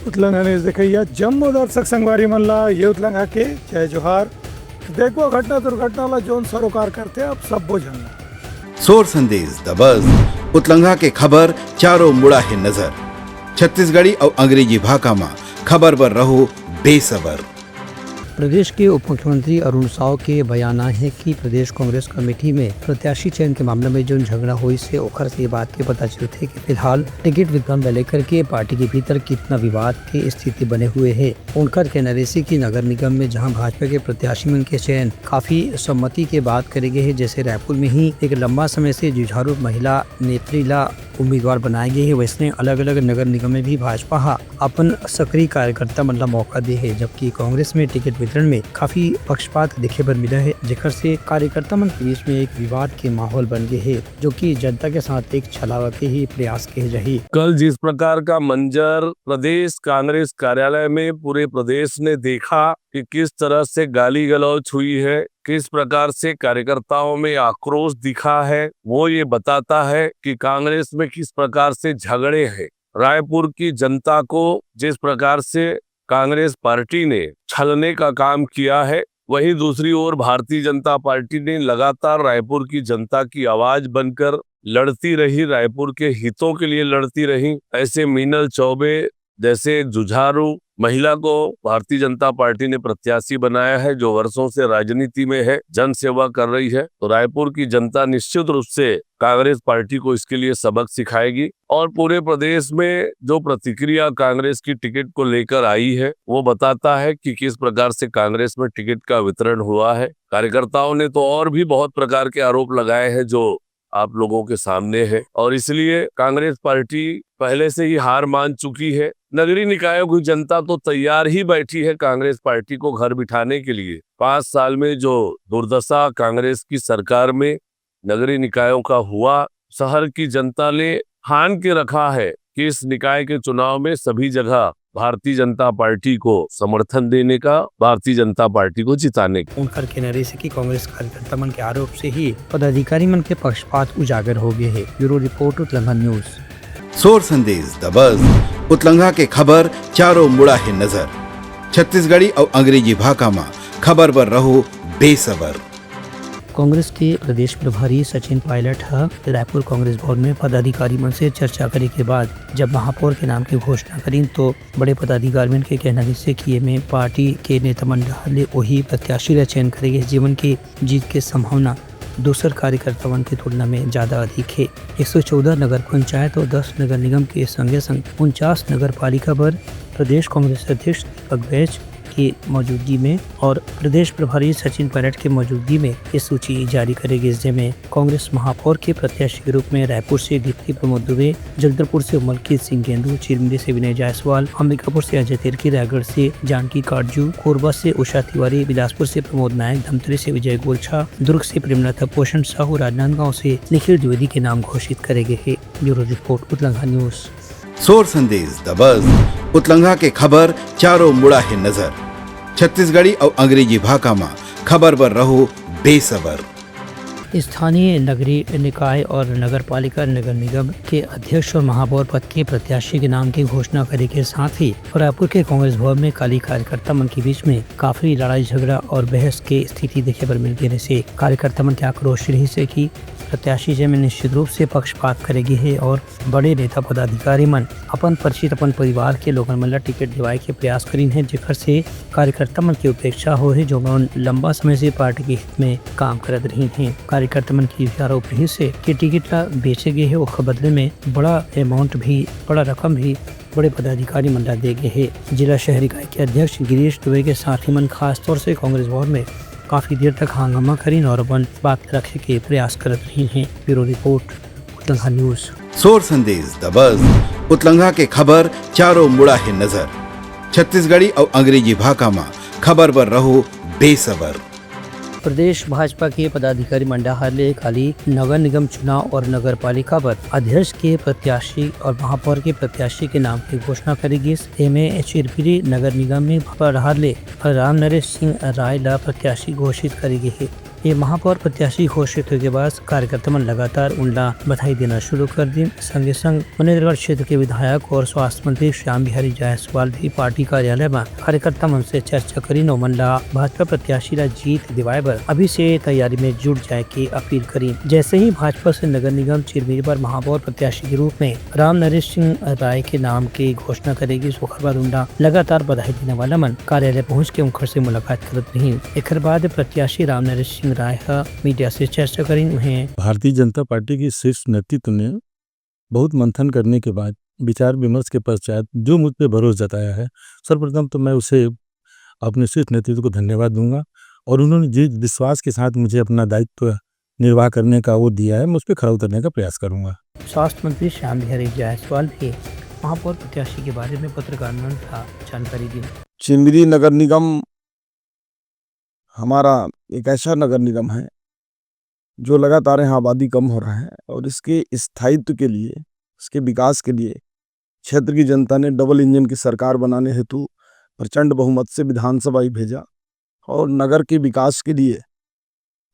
उतलंघाने देखिया जम्मू दर्शक संगवारी मल्ला ये उतलंघा के जय जोहार। देखो घटना दुर्घटना जोन सरोकार करते अब सब बोझना सोर संदेश दबज उतलंघा के खबर चारों मुड़ा है नजर। छत्तीसगढ़ी और अंग्रेजी भाषा में खबर पर रहो बेसबर। प्रदेश के उप मुख्यमंत्री अरुण साव के बयान है कि प्रदेश कांग्रेस कमेटी में प्रत्याशी चयन के मामले में जो झगड़ा हुई से ओखर से बात के पता चलते कि फिलहाल टिकट वितरण को लेकर के पार्टी के भीतर कितना विवाद की स्थिति बने हुए है। उनका कहना है कि नगर निगम में जहां भाजपा के प्रत्याशी में के चयन काफी सम्मति के बात करे गए है, जैसे रायपुर में ही एक लंबा समय से जुझारू महिला नेत्रीला उम्मीदवार बनाए गए है, वैसे अलग अलग नगर निगम में भी भाजपा अपन सक्रिय कार्यकर्ता मतलब मौका दे है, जबकि कांग्रेस में टिकट वितरण में काफी पक्षपात देखे पर मिला है, जेकर से कार्यकर्ता मन के बीच में एक विवाद के माहौल बन गए है, जो कि जनता के साथ एक छलावा के ही प्रयास किए जाही। कल जिस प्रकार का मंजर प्रदेश कांग्रेस कार्यालय में पूरे प्रदेश ने देखा कि किस तरह से गाली गलौज हुई है, किस प्रकार से कार्यकर्ताओं में आक्रोश दिखा है, वो ये बताता है कि कांग्रेस में किस प्रकार से झगड़े हैं। रायपुर की जनता को जिस प्रकार से कांग्रेस पार्टी ने छलने का काम किया है, वहीं दूसरी ओर भारतीय जनता पार्टी ने लगातार रायपुर की जनता की आवाज बनकर लड़ती रही, रायपुर के हितों के लिए लड़ती रही। ऐसे मीनल चौबे जैसे जुझारू महिला को भारतीय जनता पार्टी ने प्रत्याशी बनाया है, जो वर्षों से राजनीति में है, जन सेवा कर रही है। तो रायपुर की जनता निश्चित रूप से कांग्रेस पार्टी को इसके लिए सबक सिखाएगी और पूरे प्रदेश में जो प्रतिक्रिया कांग्रेस की टिकट को लेकर आई है, वो बताता है कि किस प्रकार से कांग्रेस में टिकट का वितरण हुआ है। कार्यकर्ताओं ने तो और भी बहुत प्रकार के आरोप लगाए हैं जो आप लोगों के सामने है, और इसलिए कांग्रेस पार्टी पहले से ही हार मान चुकी है। नगरीय निकायों की जनता तो तैयार ही बैठी है कांग्रेस पार्टी को घर बिठाने के लिए। 5 साल में जो दुर्दशा कांग्रेस की सरकार में नगरीय निकायों का हुआ, शहर की जनता ने ठान के रखा है कि इस निकाय के चुनाव में सभी जगह भारतीय जनता पार्टी को समर्थन देने का, भारतीय जनता पार्टी को जिताने का। उनका कहना है कि कांग्रेस कार्यकर्ता मन के आरोप से ही पदाधिकारी मन के पक्षपात उजागर हो गए है। Bureau report Utlangha news. सोर संदेश दबज उतलंघा के खबर चारों मुड़ा है नजर। छत्तीसगढ़ी और अंग्रेजी भाषा में खबर पर रहो बेसबर। कांग्रेस के प्रदेश प्रभारी सचिन पायलट रायपुर कांग्रेस भवन में पदाधिकारी मन से चर्चा करने के बाद जब महापौर के नाम की घोषणा करी, तो बड़े पदाधिकारी के कहना से कि में पार्टी के नेता मंडल वही प्रत्याशी का चयन करेंगे जीवन की जीत की संभावना दूसर कार्यकर्ताओं की तुलना में ज्यादा अधिक है। 114 नगर पंचायत और 10 नगर निगम के संगे संग 49 नगर पालिका पर प्रदेश कांग्रेस अध्यक्ष दीपक बैज की मौजूदगी में और प्रदेश प्रभारी सचिन पायलट की मौजूदगी में ये सूची जारी करेगी, जिसमें कांग्रेस महापौर के प्रत्याशी के रूप में रायपुर से दीप्ति प्रमोद दुबे, जगदलपुर से मलकीत सिंह गेंदू, चिरमिरी से विनय जायसवाल, अंबिकापुर से अजय तिर्की, रायगढ़ से जानकी काटजू, कोरबा से उषा तिवारी, बिलासपुर से प्रमोद नायक, धमतरी से विजय गोलछा, दुर्ग से प्रेमनाथ पोषण साहू, राजनांदगांव से निखिल द्विवेदी के नाम घोषित करे गए है। Bureau report Utlangha news. सोर संदेश दबज उतलंघा के खबर चारों मुड़ा है नजर। छत्तीसगढ़ी और अंग्रेजी भाषा में खबर पर रहो बेसबर। स्थानीय नगरीय निकाय और नगर पालिका नगर निगम के अध्यक्ष और महापौर पद के प्रत्याशी के नाम की घोषणा करने के साथ ही रायपुर के कांग्रेस भवन में काली कार्यकर्ता मन के बीच में काफी लड़ाई झगड़ा और बहस की स्थिति देखे पर मिल गई से कार्यकर्ता मन के आक्रोश रही से कि प्रत्याशी जे में निश्चित रूप से पक्षपात करेगी है और बड़े नेता पदाधिकारी मन अपन परिचित अपन परिवार के लोगन मन ला टिकट दिवाए के प्रयास करीन है, जेकर से कार्यकर्ता मन की उपेक्षा हो है जो मन लंबा समय से पार्टी के हित में काम करत रही हैं। कार्यकर्ता मन की आरोप रही से कि टिकट ला बेचे गए है, उसके बदले में बड़ा अमाउंट भी, बड़ा रकम भी बड़े पदाधिकारी मन ला दे गए है। जिला शहरी इकाई के अध्यक्ष गिरीश दुबे के साथी मन खास तौर से कांग्रेस भवन में काफी देर तक हंगामा करीन और अपन बात रखे के प्रयास करत रही हैं। Bureau report Utlangha news. सोर संदेश दबज उतलंघा के खबर चारों मुड़ा है नजर। छत्तीसगढ़ी और अंग्रेजी भाषा में खबर पर रहो बेसबर। प्रदेश भाजपा के पदाधिकारी मंडल खाली नगर निगम चुनाव और नगर पालिका पर अध्यक्ष के प्रत्याशी और महापौर के प्रत्याशी के नाम की घोषणा करेगी। एमे चिरपिरी नगर निगम में राम नरेश सिंह राय ला प्रत्याशी घोषित करेगी है। ये महापौर प्रत्याशी घोषित होने के बाद कार्यकर्ता मन लगातार उनला बधाई देना शुरू कर दी। संगे संग मनेन्द्रगढ़ क्षेत्र के विधायक और स्वास्थ्य मंत्री श्याम बिहारी जायसवाल भी पार्टी कार्यालय में कार्यकर्ता मन से चर्चा करी और मन ला भाजपा प्रत्याशी ला जीत दिवाए बर अभी से तैयारी में जुट जाए की अपील करी। जैसे ही भाजपा से नगर निगम चिरमिरी पर महापौर प्रत्याशी के रूप में राम नरेश सिंह राय के नाम की घोषणा करेगी, उसके बाद उनका लगातार बधाई देने वाला मन कार्यालय पहुँच के उनकर से मुलाकात करत रही। एक बाद प्रत्याशी राम नरेश सिंह राय मीडिया से चर्चा करी। उन्हें भारतीय जनता पार्टी की शीर्ष नेतृत्व ने बहुत मंथन करने के बाद विचार विमर्श के पश्चात जो मुझ पे भरोसा जताया है, सर्वप्रथम तो मैं उसे अपने शीर्ष नेतृत्व को धन्यवाद दूंगा और उन्होंने जिस विश्वास के साथ मुझे अपना दायित्व निर्वाह करने का वो दिया है, मैं उस पर खरा उतरने का प्रयास करूंगा। स्वास्थ्य मंत्री श्याम बिहारी जायसवाल भी महापौर प्रत्याशी के बारे में पत्रकार का जानकारी दी। चिरमिरी नगर निगम हमारा एक ऐसा नगर निगम है जो लगातार यहाँ आबादी कम हो रहा है और इसके स्थायित्व के लिए, इसके विकास के लिए क्षेत्र की जनता ने डबल इंजन की सरकार बनाने हेतु प्रचंड बहुमत से विधानसभा ही भेजा और नगर के विकास के लिए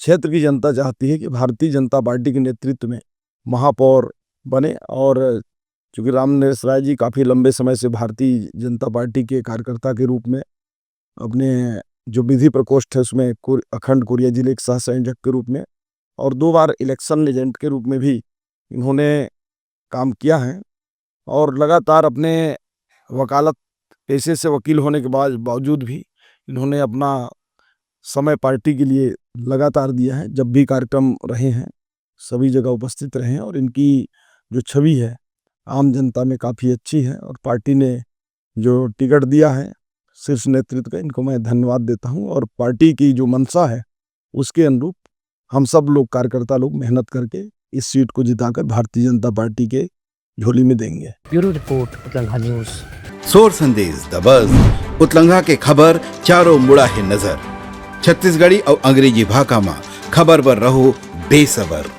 क्षेत्र की जनता चाहती है कि भारतीय जनता पार्टी के नेतृत्व में महापौर बने। और चूँकि राम नरेश राय जी काफ़ी लंबे समय से भारतीय जनता पार्टी के कार्यकर्ता के रूप में अपने जो विधि प्रकोष्ठ है उसमें अखंड कोरिया जिले के सह संयोजक के रूप में और 2 बार इलेक्शन एजेंट के रूप में भी इन्होंने काम किया है और लगातार अपने वकालत पेशे से वकील होने के बावजूद भी इन्होंने अपना समय पार्टी के लिए लगातार दिया है। जब भी कार्यक्रम रहे हैं सभी जगह उपस्थित रहे हैं और इनकी जो छवि है आम जनता में काफ़ी अच्छी है और पार्टी ने जो टिकट दिया है शीर्ष नेतृत्व का, इनको मैं धन्यवाद देता हूं और पार्टी की जो मंशा है उसके अनुरूप हम सब लोग कार्यकर्ता लोग मेहनत करके इस सीट को जिताकर भारतीय जनता पार्टी के झोली में देंगे। Bureau report Utlangha news. सोर संदेश द बज़ उतलंघा के खबर चारों मुड़ा है नजर। छत्तीसगढ़ी और अंग्रेजी भाषा में खबर पर रहो बेसबर।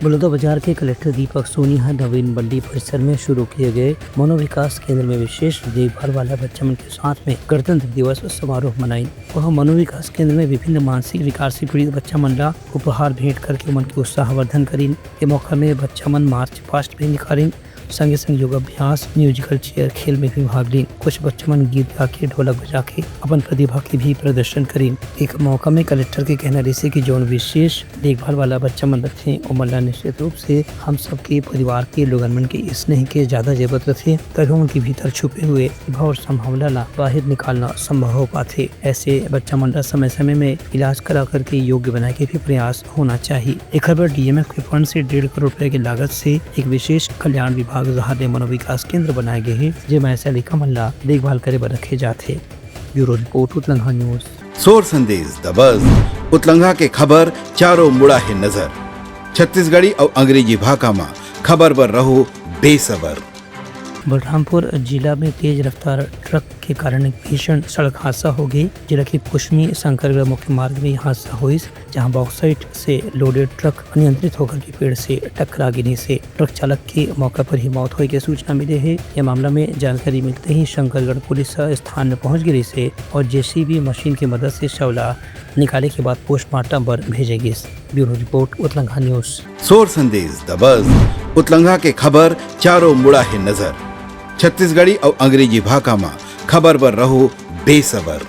बलौदाबाजार के कलेक्टर दीपक सोनी नवीन मंडी परिसर में शुरू किए गए मनोविकास केंद्र में विशेष देखभाल वाला बच्चा मन के साथ में गणतंत्र दिवस समारोह मनाई। वह मनोविकास केंद्र में विभिन्न मानसिक विकार से पीड़ित बच्चा मन ला उपहार भेंट करके मन के उत्साहवर्धन करीन। के मौका में बच्चा मन मार्च पास्ट भी निकालीन, संगे संग योगाभ्यास, म्यूजिकल चेयर खेल में भी भाग ली। कुछ बच्चे मन गीत गा के ढोलक बजा के अपन प्रतिभा के भी प्रदर्शन करी। एक मौका में कलेक्टर के कहना रही कि जो विशेष देखभाल वाला बच्चा मन रखे उमरला निश्चित रूप से हम सबके परिवार के लोगन मन के स्नेह के ज्यादा जरूरत रखे, तभी उनके भीतर छुपे हुए प्रतिभा और संभावना ला बाहर निकालना संभव हो पाते। ऐसे बच्चा मन समय समय में इलाज करा करके योग्य बनाए के भी प्रयास होना चाहिए। एक खबर DMF के फंड से 1.5 करोड़ रुपए की लागत से एक विशेष कल्याण विभाग जहां मनोविकास केंद्र बनाए गए हैं जिसमें ऐसा लिखा मल्ला देखभाल करे बर रखे जाते। Bureau report Utlangha news. सोर संदेश द बज़ उतलंघा के खबर चारों मुड़ा है नजर। छत्तीसगढ़ी और अंग्रेजी भाषा में खबर पर रहो बेसबर। बलरामपुर जिला में तेज रफ्तार ट्रक के कारण एक भीषण सड़क हादसा हो गई। जिला के पुष्मी शंकरगढ़ मुख्य मार्ग में हादसा हुई, जहां बॉक्साइट से लोडेड ट्रक अनियंत्रित होकर के पेड़ से टकरा गिरने से ट्रक चालक की मौके पर ही मौत हुई की सूचना मिली है। यह मामला में जानकारी मिलते ही शंकरगढ़ पुलिस स्थान में पहुंच गई से और JCB मशीन की मदद से शवला निकाले के बाद पोस्टमार्टम पर भेजेगी। Bureau report Utlangha news. सोर संदेश द बज़ उतलंघा के खबर चारों मुड़ा है नजर। छत्तीसगढ़ी और अंग्रेजी भाषा में खबर पर रहो बेसबर।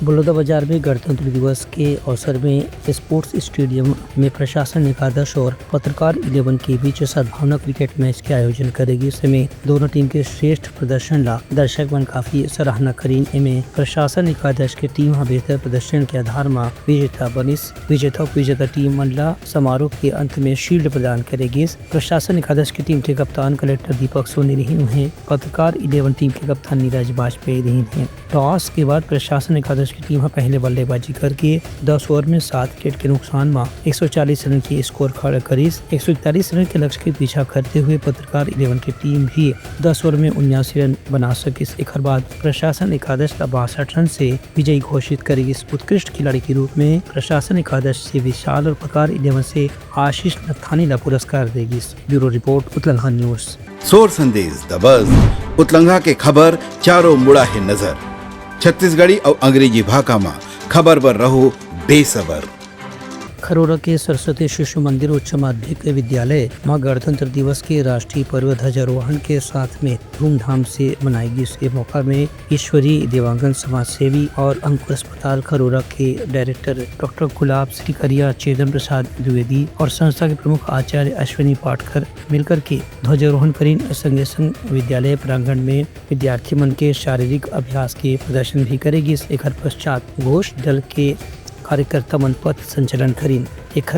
बलौदाबाजार में गणतंत्र दिवस के अवसर में स्पोर्ट्स स्टेडियम में प्रशासन एकादश और पत्रकार 11 के बीच सद्भावना क्रिकेट मैच के आयोजन करेगी। इसमें दोनों टीम के श्रेष्ठ प्रदर्शन ला दर्शक मन काफी सराहना करीन। इनमें प्रशासन एकादश के टीम बेहतर प्रदर्शन के आधार में विजेता बनिस। विजेता टीम मन ला समारोह के अंत में शील्ड प्रदान करेगी। प्रशासन एकादश की टीम के कप्तान कलेक्टर दीपक सोनी रही हैं। पत्रकार 11 टीम के कप्तान नीरज वाजपेयी रही हैं। टॉस के बाद प्रशासन एकादश की टीम पहले बल्लेबाजी करके 10 ओवर में 7 विकेट के नुकसान में 140 रन की स्कोर खड़ा करी। 141 रन के लक्ष्य के पीछा करते हुए पत्रकार 11 की टीम भी 10 ओवर में 79 रन बना सकी। एक बाद प्रशासन एकादश 62 रन से विजयी घोषित करेगी। उत्कृष्ट खिलाड़ी के रूप में प्रशासन एकादश से विशाल और पत्रकार 11 से आशीष नथानी ला पुरस्कार देगी। Bureau report Utlangha news. सोर संदेश द बज़ उतलंघा के खबर चारों मुड़ा है नजर। छत्तीसगढ़ी और अंग्रेजी भाषा में खबर पर रहो बेसबर। खरोरा के सरस्वती शिशु मंदिर उच्च माध्यमिक विद्यालय मां गणतंत्र दिवस के राष्ट्रीय पर्व ध्वजारोहण के साथ में धूमधाम से मनाएगी। इस मौका में ईश्वरी देवांगन समाज सेवी और अंकुर अस्पताल खरोरा के डायरेक्टर डॉक्टर गुलाब श्रीकरिया, चेतन प्रसाद द्विवेदी और संस्था के प्रमुख आचार्य अश्विनी पाटकर मिलकर के ध्वजारोहण करीन। संगे संग विद्यालय प्रांगण में विद्यार्थी मन के शारीरिक अभ्यास के प्रदर्शन भी करेगी। इस एकर पश्चात घोष दल के कार्यकर्ता मन पथ संचलन करीन। एक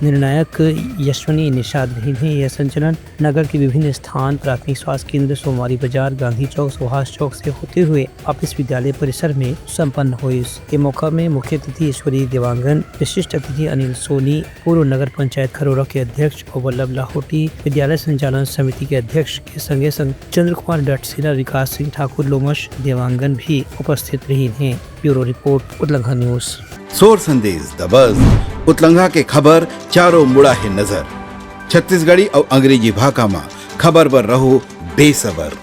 निर्णायक यशवनी निषाद रही यह संचलन नगर के विभिन्न स्थान, प्राथमिक स्वास्थ्य केंद्र, सोमवारी बाजार, गांधी चौक, सुभाष चौक से होते हुए वापिस विद्यालय परिसर में संपन्न हुई। इस मौका में मुख्य अतिथि ईश्वरी देवांगन, विशिष्ट अतिथि अनिल सोनी, पूर्व नगर पंचायत खरोरा के अध्यक्ष वल्लभ लाहौटी, विद्यालय संचालन समिति के अध्यक्ष के संगे संग चंद्र कुमार डटसेना, विकास सिंह ठाकुर, लोमश देवांगन भी उपस्थित रही हैं। Bureau report, Utlangha news. सोर संदेश द बज़ उतलंघा के खबर चारों मुड़ा है नजर। छत्तीसगढ़ी और अंग्रेजी भाषा में खबर पर रहो बेसबर।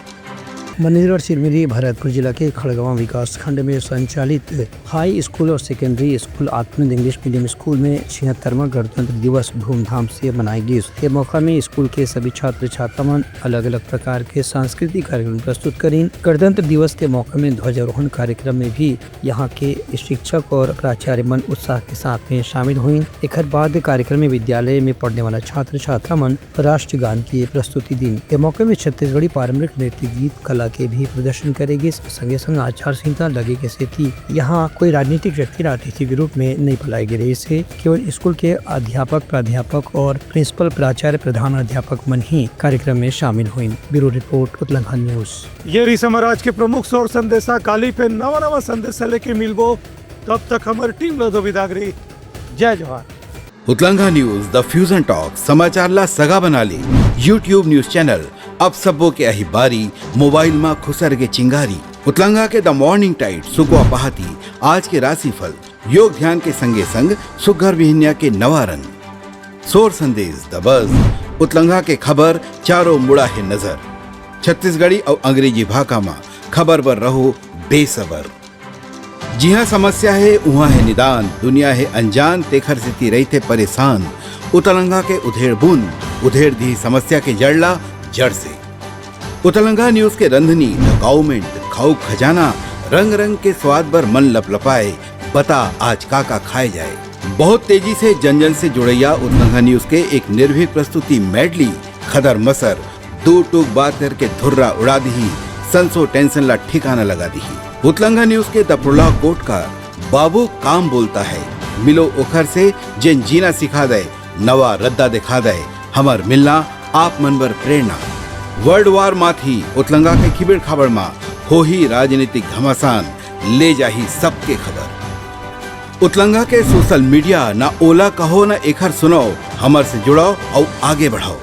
मनेन्द्र चिरमिरी भरतपुर जिला के खड़गवां विकास खंड में संचालित हाई स्कूल और सेकेंडरी स्कूल आत्मनिर्भर इंग्लिश मीडियम स्कूल में 76वां गणतंत्र दिवस धूमधाम से मनाएगी। इसके मौका में स्कूल के सभी छात्र छात्राओं अलग अलग प्रकार के सांस्कृतिक कार्यक्रम प्रस्तुत करें। गणतंत्र दिवस के मौके में ध्वजारोहण कार्यक्रम में भी यहाँ के शिक्षक और प्राचार्य मन उत्साह के साथ में शामिल हुए। एक बाद कार्यक्रम में विद्यालय में पढ़ने वाला छात्र छात्रा मन राष्ट्रगान की प्रस्तुति दी। के मौके में छत्तीसगढ़ी पारंपरिक नृत्य, गीत, कला के भी प्रदर्शन करेगी। संगे संग आचार संहिता लगे के सेठी यहाँ कोई राजनीतिक व्यक्ति अतिथि के रूप में नहीं बुलाए गए। इसे केवल स्कूल के अध्यापक, प्राध्यापक और प्रिंसिपल, प्राचार्य, प्रधान अध्यापक मन ही कार्यक्रम में शामिल हुए। Bureau report, Utlangha news. ये रही समाज के प्रमुख सोर संदेशा। काली पे नवा संदेशा लेके मिलबो, तब तक हमारी टीम लदो विदागरी। जय Jawahar. Utlangha news the fusion talk समाचार ला सगा बना ली। यूट्यूब न्यूज चैनल अब सबो के अही बारी मोबाइल में खुसर के चिंगारी। उतलंघा के द मॉर्निंग टाइट सुगवा पहाती, आज के राशिफल, योग ध्यान के संगे संग सुघर विहिन्या के नवा रंग। सोर संदेश द बज़ उतलंघा के खबर चारों मुड़ा है नजर। छत्तीसगढ़ी और अंग्रेजी भाषा में खबर पर रहो बेसबर। जी हाँ, समस्या है वहाँ है निदान, दुनिया है अनजान, तेखर सिती रही थे परेशान। उतलंघा के उधेड़ बुन, उधेड़ दी समस्या के जड़ला जड़ से। उतलंघा न्यूज के रंधनी द गवर्नमेंट खाऊ खजाना, रंग रंग के स्वाद पर मन लपलपाए, बता आज काका खाए जाए। बहुत तेजी से जन जन से जुड़ैया उतलंघा न्यूज के एक निर्भीक प्रस्तुति मेडली खदर मसर, दो टूक बात करके धुर्रा उड़ा दी, संसो टेंशन ला ठिकाना लगा दी। उतलंघा न्यूज के द प्रोलॉग कोट का बाबू काम बोलता है, मिलो ओखर से जिन जीना सिखा दे, नवा रद्दा दिखा दे, हमार मिलना आप मन बर प्रेरणा। वर्ल्ड वार माथी उतलंघा के खिबड़ खबर मा हो ही राजनीतिक घमासान, ले जाही सबके खबर। उतलंघा के सोशल मीडिया ना ओला कहो ना एखर सुनाओ, हमर से जुड़ाओ और आगे बढ़ाओ।